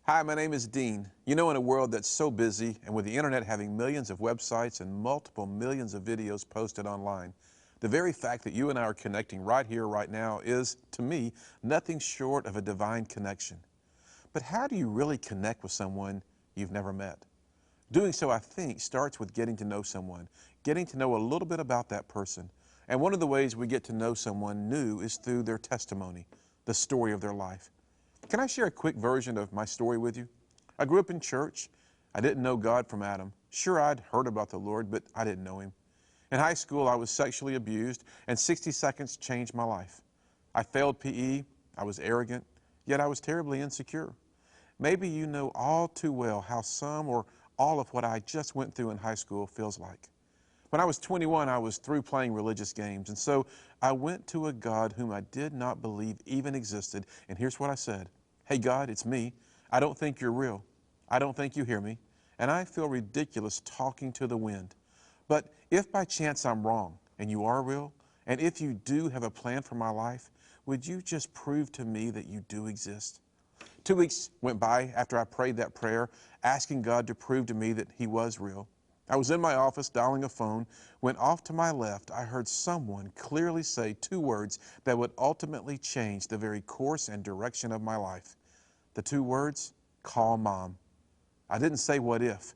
Hi, my name is Dean. You know, in a world that's so busy and with the internet having millions of websites and multiple millions of videos posted online, the very fact that you and I are connecting right here, right now is, to me, nothing short of a divine connection. But how do you really connect with someone you've never met? Doing so, I think, starts with getting to know someone, getting to know a little bit about that person. And one of the ways we get to know someone new is through their testimony, the story of their life. Can I share a quick version of my story with you? I grew up in church. I didn't know God from Adam. Sure, I'd heard about the Lord, but I didn't know Him. In high school, I was sexually abused, and 60 seconds changed my life. I failed PE. I was arrogant, yet I was terribly insecure. Maybe you know all too well how some or all of what I just went through in high school feels like. When I was 21, I was through playing religious games, and so I went to a God whom I did not believe even existed, and here's what I said. Hey God, it's me. I don't think you're real. I don't think you hear me, and I feel ridiculous talking to the wind. But if by chance I'm wrong, and you are real, and if you do have a plan for my life, would you just prove to me that you do exist? 2 weeks went by after I prayed that prayer, asking God to prove to me that He was real. I was in my office dialing a phone when off to my left I heard someone clearly say two words that would ultimately change the very course and direction of my life. The two words, call Mom. I didn't say what if.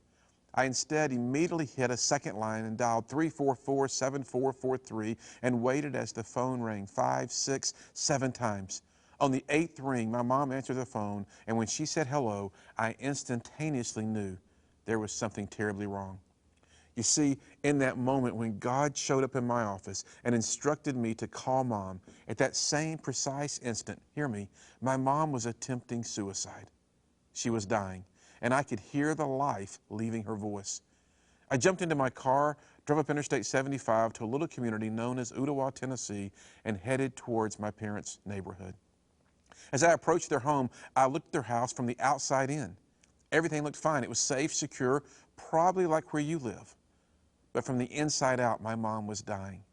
I instead immediately hit a second line and dialed 344-7443 and waited as the phone rang 5, 6, 7 times. On the 8th ring, my mom answered the phone, and when she said hello, I instantaneously knew there was something terribly wrong. You see, in that moment when God showed up in my office and instructed me to call Mom, at that same precise instant, hear me, my mom was attempting suicide. She was dying, and I could hear the life leaving her voice. I jumped into my car, drove up Interstate 75 to a little community known as Ottawa, Tennessee, and headed towards my parents' neighborhood. As I approached their home, I looked at their house from the outside in. Everything looked fine. It was safe, secure, probably like where you live. But from the inside out, my mom was dying.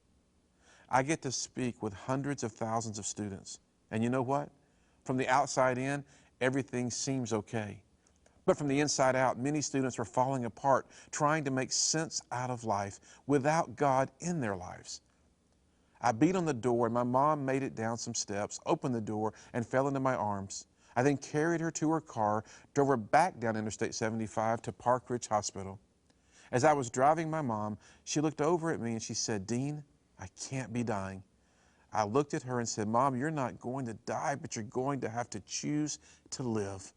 I get to speak with hundreds of thousands of students. And you know what? From the outside in, everything seems okay. But from the inside out, many students are falling apart, trying to make sense out of life without God in their lives. I beat on the door, and my mom made it down some steps, opened the door, and fell into my arms. I then carried her to her car, drove her back down Interstate 75 to Park Ridge Hospital. As I was driving my mom, she looked over at me and she said, Dean, I can't be dying. I looked at her and said, Mom, you're not going to die, but you're going to have to choose to live.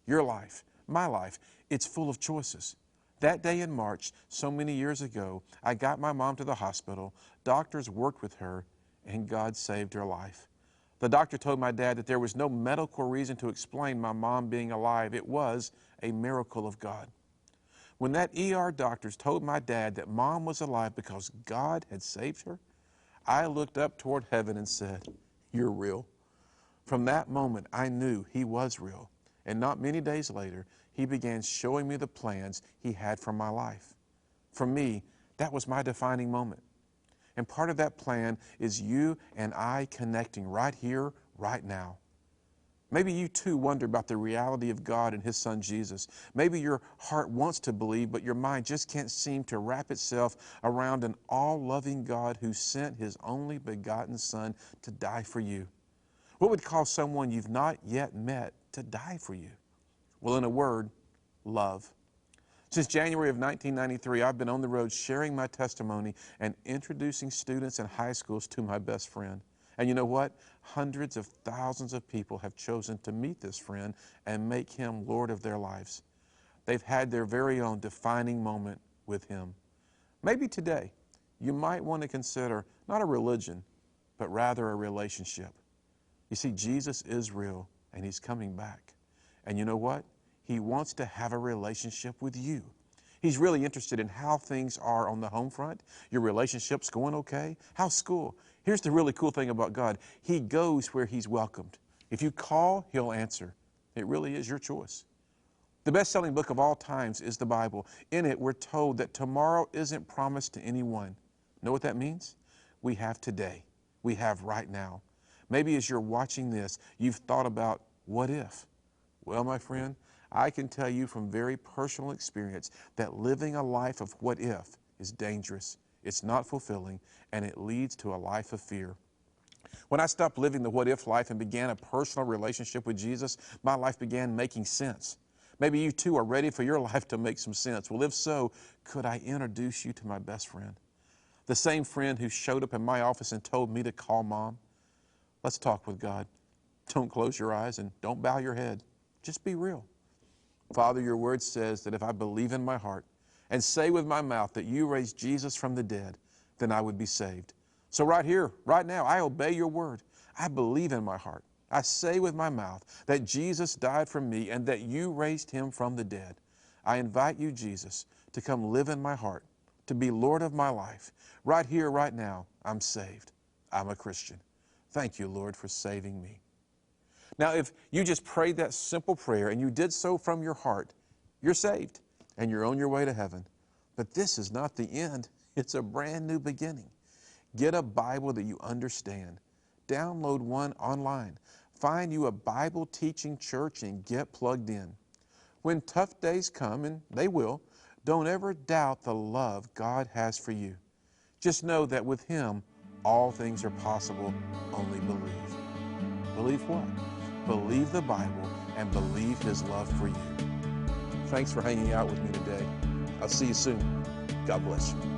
Your life, my life, it's full of choices. That day in March, so many years ago, I got my mom to the hospital. Doctors worked with her, and God saved her life. The doctor told my dad that there was no medical reason to explain my mom being alive. It was a miracle of God. When that ER doctors told my dad that Mom was alive because God had saved her, I looked up toward heaven and said, you're real. From that moment, I knew He was real. And not many days later, He began showing me the plans He had for my life. For me, that was my defining moment. And part of that plan is you and I connecting right here, right now. Maybe you too wonder about the reality of God and His Son Jesus. Maybe your heart wants to believe, but your mind just can't seem to wrap itself around an all-loving God who sent His only begotten Son to die for you. What would cause someone you've not yet met to die for you? Well, in a word, love. Since January of 1993, I've been on the road sharing my testimony and introducing students in high schools to my best friend. And you know what? Hundreds of thousands of people have chosen to meet this friend and make Him Lord of their lives. They've had their very own defining moment with Him. Maybe today you might want to consider not a religion, but rather a relationship. You see, Jesus is real, and He's coming back. And you know what? He wants to have a relationship with you. He's really interested in how things are on the home front. Your relationship's going okay? How's school? Here's the really cool thing about God. He goes where He's welcomed. If you call, He'll answer. It really is your choice. The best-selling book of all times is the Bible. In it, we're told that tomorrow isn't promised to anyone. Know what that means? We have today. We have right now. Maybe as you're watching this, you've thought about, what if? Well, my friend, I can tell you from very personal experience that living a life of what if is dangerous, it's not fulfilling, and it leads to a life of fear. When I stopped living the what if life and began a personal relationship with Jesus, my life began making sense. Maybe you too are ready for your life to make some sense. Well, if so, could I introduce you to my best friend? The same friend who showed up in my office and told me to call Mom. Let's talk with God. Don't close your eyes and don't bow your head. Just be real. Father, your word says that if I believe in my heart and say with my mouth that you raised Jesus from the dead, then I would be saved. So right here, right now, I obey your word. I believe in my heart. I say with my mouth that Jesus died for me and that you raised him from the dead. I invite you, Jesus, to come live in my heart, to be Lord of my life. Right here, right now, I'm saved. I'm a Christian. Thank you, Lord, for saving me. Now, if you just prayed that simple prayer and you did so from your heart, you're saved and you're on your way to heaven. But this is not the end. It's a brand new beginning. Get a Bible that you understand. Download one online. Find you a Bible teaching church and get plugged in. When tough days come, and they will, don't ever doubt the love God has for you. Just know that with him, all things are possible. Only believe. Believe what? Believe the Bible and believe his love for you. Thanks for hanging out with me today. I'll see you soon. God bless you.